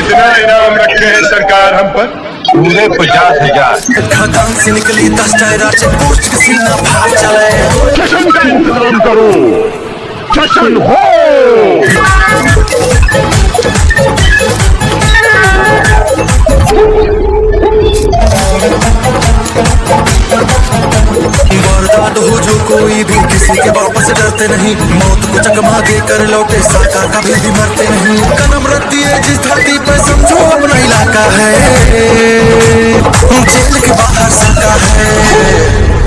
कितना इनाम रखे हैं सरकार हम पर? पूरे 50,000। खदान से निकली 10 टायरा से पोस्ट के सीना भाग चले। जश्न का इंतजाम करो, जश्न हो। बर्बाद हो जो कोई भी, किसी के वापस डरते नहीं। मौत को चकमा देकर लौटे साका, कभी भी मरते नहीं। कदम रख दिए जिस धरती पे समझो अपना इलाका है। जेल के बाहर साका है।